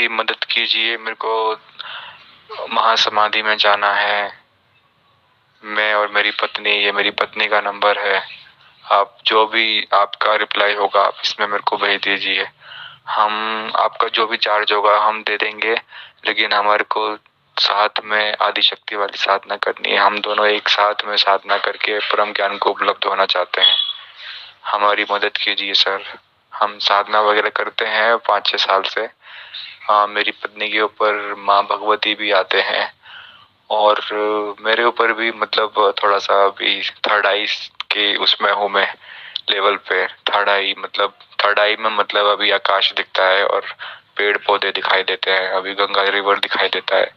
मेरी मदद कीजिए, मेरे को महासमाधि में जाना है। मैं और मेरी पत्नी, ये मेरी पत्नी का नंबर है। आप जो भी आपका रिप्लाई होगा आप इसमें मेरे को भेज दीजिए। हम आपका जो भी चार्ज होगा हम दे देंगे, लेकिन हमारे को साथ में आदि शक्ति वाली साधना करनी है। हम दोनों एक साथ में साधना करके परम ज्ञान को उपलब्ध होना चाहते हैं। हमारी मदद कीजिए सर। हम साधना वगैरह करते हैं 5-6 साल से। हाँ, मेरी पत्नी के ऊपर माँ भगवती भी आते हैं, और मेरे ऊपर भी मतलब थोड़ा सा अभी थर्ड आई के उसमें हूँ मैं, लेवल पे। थर्ड आई में मतलब अभी आकाश दिखता है और पेड़ पौधे दिखाई देते हैं। अभी गंगा रिवर दिखाई देता है।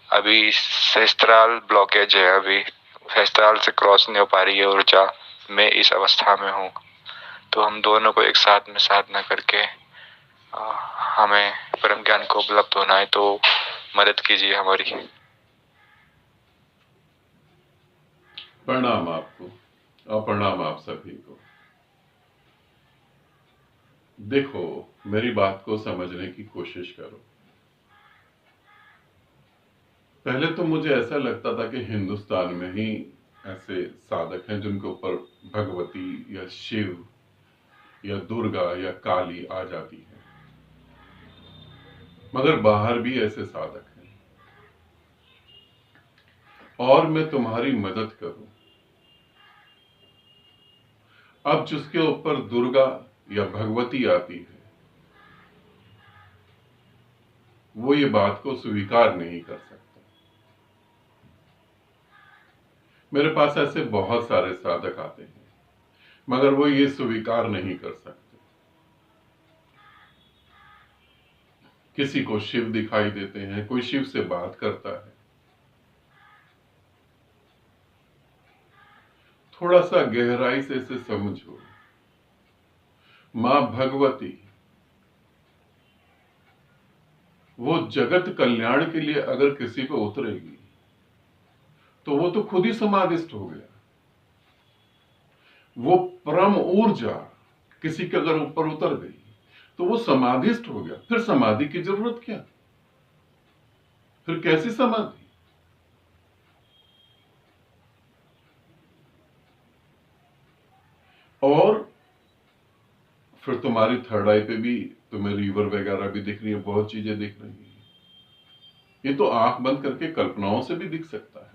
अभी सहस्त्राल ब्लॉकेज है, अभी सहस्त्राल से क्रॉस नहीं हो पा रही है ऊर्जा। मैं इस अवस्था में हूँ। तो हम दोनों को एक साथ में साधना करके हमें परम ज्ञान को उपलब्ध होना है, तो मदद कीजिए हमारी। प्रणाम आपको और प्रणाम आप सभी को। देखो, मेरी बात को समझने की कोशिश करो। पहले तो मुझे ऐसा लगता था कि हिंदुस्तान में ही ऐसे साधक हैं जिनके ऊपर भगवती या शिव या दुर्गा या काली आ जाती है, मगर बाहर भी ऐसे साधक हैं। और मैं तुम्हारी मदद करूं। अब जिसके ऊपर दुर्गा या भगवती आती है वो ये बात को स्वीकार नहीं कर सकता। मेरे पास ऐसे बहुत सारे साधक आते हैं मगर वो ये स्वीकार नहीं कर सकते। किसी को शिव दिखाई देते हैं, कोई शिव से बात करता है। थोड़ा सा गहराई से इसे समझो। मां भगवती वो जगत कल्याण के लिए अगर किसी को उतरेगी तो वो तो खुद ही समाधिस्थ हो गया। वो परम ऊर्जा किसी के अगर ऊपर उतर गई तो वो समाधिस्थ हो गया। फिर समाधि की जरूरत क्या? फिर कैसी समाधि? और फिर तुम्हारी थर्ड आई पे भी तुम्हें रिवर वगैरह भी दिख रही है, बहुत चीजें दिख रही है। ये तो आंख बंद करके कल्पनाओं से भी दिख सकता है।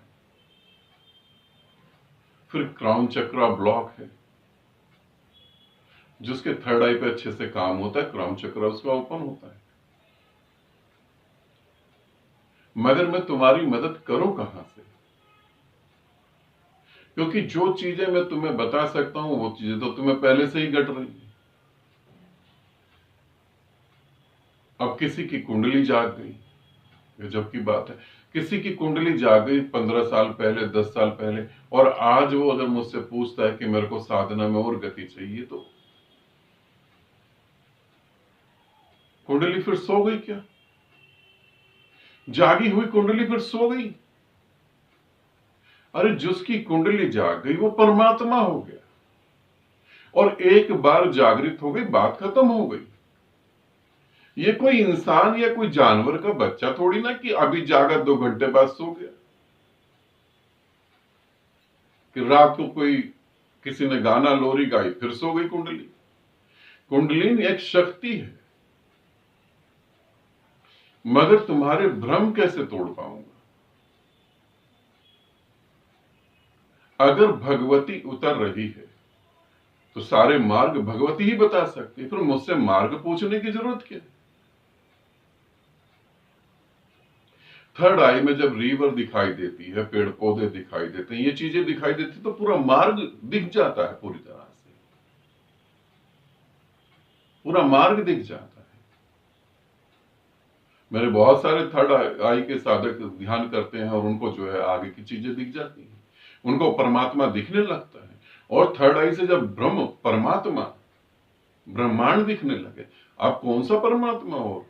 फिर क्राउन चक्रा ब्लॉक है, जिसके थर्ड आई पे अच्छे से काम होता है, क्राउन चक्रा उसका ओपन होता है। मगर मैं तुम्हारी मदद करूं कहां से? क्योंकि जो चीजें मैं तुम्हें बता सकता हूं वो चीजें तो तुम्हें पहले से ही घट रही है। अब किसी की कुंडली जाग गई, गजब की बात है। किसी की कुंडली जाग गई 15 साल पहले, 10 साल पहले, और आज वो अगर मुझसे पूछता है कि मेरे को साधना में और गति चाहिए, तो कुंडली फिर सो गई क्या? जागी हुई कुंडली फिर सो गई? अरे जिसकी कुंडली जाग गई वो परमात्मा हो गया, और एक बार जागृत हो गई बात खत्म हो गई। ये कोई इंसान या कोई जानवर का बच्चा थोड़ी ना कि अभी जागा 2 घंटे बाद सो गया। कि रात को कोई किसी ने गाना लोरी गाई फिर सो गई कुंडली। कुंडली एक शक्ति है। मगर तुम्हारे भ्रम कैसे तोड़ पाऊंगा? अगर भगवती उतर रही है तो सारे मार्ग भगवती ही बता सकती है, फिर मुझसे मार्ग पूछने की जरूरत क्या है? थर्ड आई में जब रिवर दिखाई देती है, पेड़ पौधे दिखाई देते हैं, ये चीजें दिखाई देती तो पूरा मार्ग दिख जाता है, पूरी तरह से पूरा मार्ग दिख जाता है। मेरे बहुत सारे थर्ड आई के साधक ध्यान करते हैं और उनको जो है आगे की चीजें दिख जाती हैं, उनको परमात्मा दिखने लगता है। और थर्ड आई से जब ब्रह्म परमात्मा ब्रह्मांड दिखने लगे, आप कौन सा परमात्मा? और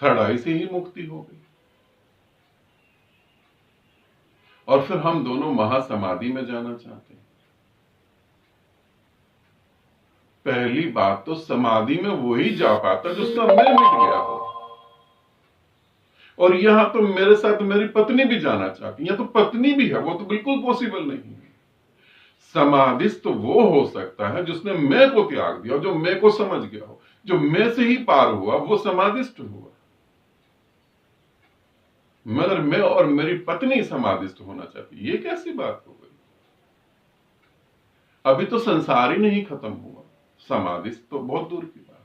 थर्ड आई से ही मुक्ति हो गई। और फिर हम दोनों महासमाधि में जाना चाहते हैं। पहली बात तो समाधि में वही जा पाता जिसका मैं मिट गया हो। और यहां तो मेरे साथ मेरी पत्नी भी जाना चाहती है, तो पत्नी भी है, वो तो बिल्कुल पॉसिबल नहीं है। समाधिस्थ तो वो हो सकता है जिसने मैं को त्याग दिया, जो मैं को समझ गया हो, जो मैं से ही पार हुआ, वो समाधिस्थ हुआ। मगर मैं और मेरी पत्नी समाधिस्थ होना चाहती, ये कैसी बात हो गई? अभी तो संसार ही नहीं खत्म हुआ, समाधिस्थ तो बहुत दूर की बात।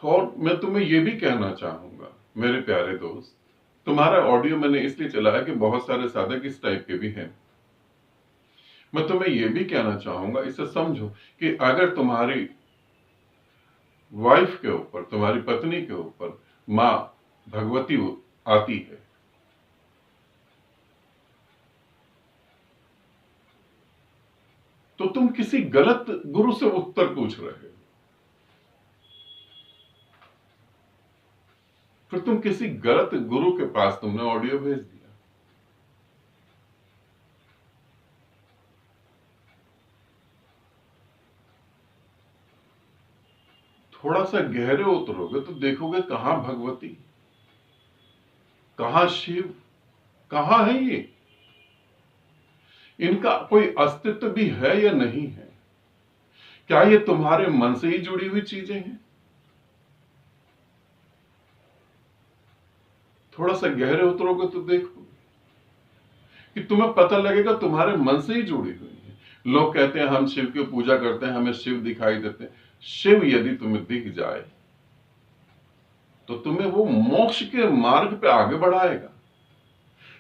और मैं तुम्हें यह भी कहना चाहूंगा मेरे प्यारे दोस्त, तुम्हारा ऑडियो मैंने इसलिए चलाया कि बहुत सारे साधक इस टाइप के भी हैं। मैं तुम्हें यह भी कहना चाहूंगा, इसे समझो कि अगर तुम्हारी वाइफ के ऊपर, तुम्हारी पत्नी के ऊपर मां भगवती आती है, तो तुम किसी गलत गुरु से उत्तर पूछ रहे हो। फिर तुम किसी गलत गुरु के पास तुमने ऑडियो भेज दिया। थोड़ा सा गहरे उतरोगे तो देखोगे कहां भगवती, कहां शिव, कहां है ये? इनका कोई अस्तित्व भी है या नहीं है? क्या ये तुम्हारे मन से ही जुड़ी हुई चीजें हैं? थोड़ा सा गहरे उतरोगे तो देखोगे कि तुम्हें पता लगेगा तुम्हारे मन से ही जुड़ी हुई है। लोग कहते हैं हम शिव की पूजा करते हैं, हमें शिव दिखाई देते हैं। शिव यदि तुम्हें दिख जाए तो तुम्हें वो मोक्ष के मार्ग पे आगे बढ़ाएगा।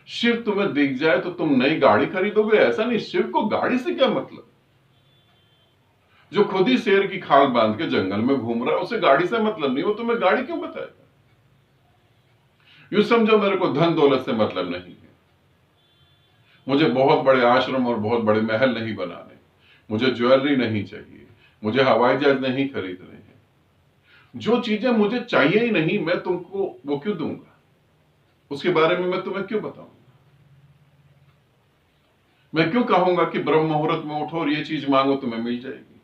शिव तुम्हें दिख जाए तो तुम नई गाड़ी खरीदोगे, ऐसा नहीं। शिव को गाड़ी से क्या मतलब? जो खुद ही शेर की खाल बांध के जंगल में घूम रहा है, उसे गाड़ी से मतलब नहीं, वो तुम्हें गाड़ी क्यों बताएगा? यूं समझो मेरे को धन दौलत से मतलब नहीं है। मुझे बहुत बड़े आश्रम और बहुत बड़े महल नहीं बनाने, मुझे ज्वेलरी नहीं चाहिए, मुझे हवाई जहाज नहीं खरीदने हैं। जो चीजें मुझे चाहिए ही नहीं, मैं तुमको वो क्यों दूंगा? उसके बारे में मैं तुम्हें क्यों बताऊंगा? मैं क्यों कहूंगा कि ब्रह्म मुहूर्त में उठो और ये चीज मांगो तुम्हें मिल जाएगी?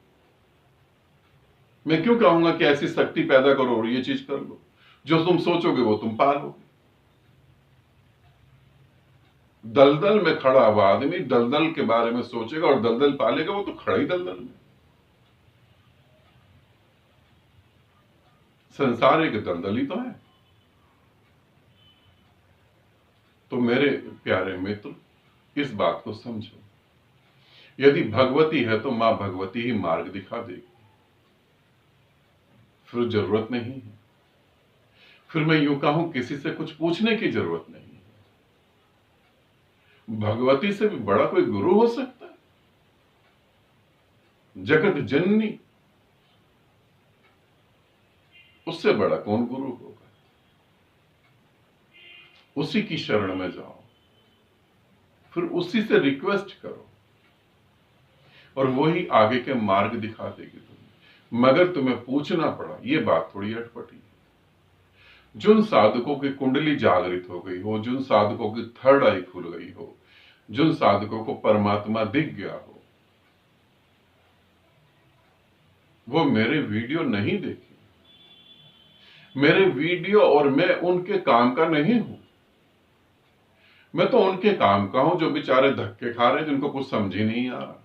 मैं क्यों कहूंगा कि ऐसी शक्ति पैदा करो और ये चीज कर लो? जो तुम सोचोगे वो तुम पालोगे। दलदल में खड़ा हुआ आदमी दलदल के बारे में सोचेगा और दलदल पालेगा, वो तो खड़ा ही दलदल में। संसार एक दलदल ही तो है। तो मेरे प्यारे मित्र, इस बात को समझो, यदि भगवती है तो मां भगवती ही मार्ग दिखा देगी, फिर जरूरत नहीं है। फिर मैं यूं कहूं, किसी से कुछ पूछने की जरूरत नहीं है। भगवती से भी बड़ा कोई गुरु हो सकता है? जगत जननी, उससे बड़ा कौन गुरु होगा? उसी की शरण में जाओ, फिर उसी से रिक्वेस्ट करो और वही आगे के मार्ग दिखा देगी तुम्हें। मगर तुम्हें पूछना पड़ा, यह बात थोड़ी अटपटी है। जिन साधकों की कुंडली जागृत हो गई हो, जिन साधकों की थर्ड आई खुल गई हो, जिन साधकों को परमात्मा दिख गया हो, वो मेरे वीडियो नहीं देखे। मेरे वीडियो और मैं उनके काम का नहीं हूं। मैं तो उनके काम का हूं जो बेचारे धक्के खा रहे हैं, जिनको कुछ समझ ही नहीं आ रहा।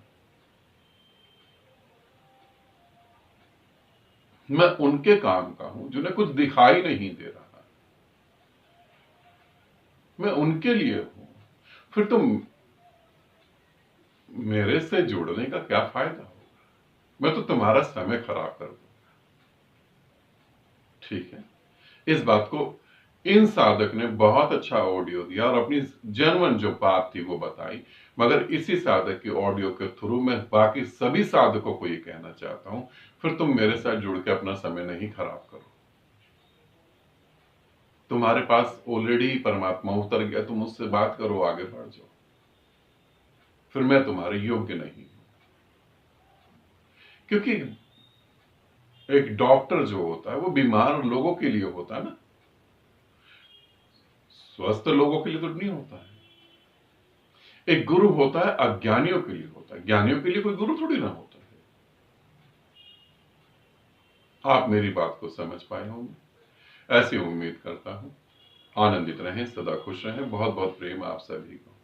मैं उनके काम का हूं जिन्हें कुछ दिखाई नहीं दे रहा। मैं उनके लिए हूं। फिर तुम मेरे से जुड़ने का क्या फायदा होगा? मैं तो तुम्हारा समय खराब कर दूंगा। ठीक है, इस बात को इन साधक ने बहुत अच्छा ऑडियो दिया और अपनी जेन्युइन जो बात थी वो बताई। मगर इसी साधक की ऑडियो के थ्रू मैं बाकी सभी साधकों को ये कहना चाहता हूं, फिर तुम मेरे साथ जुड़ के अपना समय नहीं खराब करो। तुम्हारे पास ऑलरेडी परमात्मा उतर गया, तुम उससे बात करो, आगे बढ़ जाओ। फिर मैं तुम्हारे योग्य नहीं हूं। क्योंकि एक डॉक्टर जो होता है वो बीमार लोगों के लिए होता है ना, स्वस्थ लोगों के लिए तो नहीं होता है। एक गुरु होता है अज्ञानियों के लिए होता है, ज्ञानियों के लिए कोई गुरु थोड़ी ना होता है। आप मेरी बात को समझ पाए होंगे, ऐसी उम्मीद करता हूं। आनंदित रहें, सदा खुश रहें। बहुत बहुत प्रेम आप सभी को।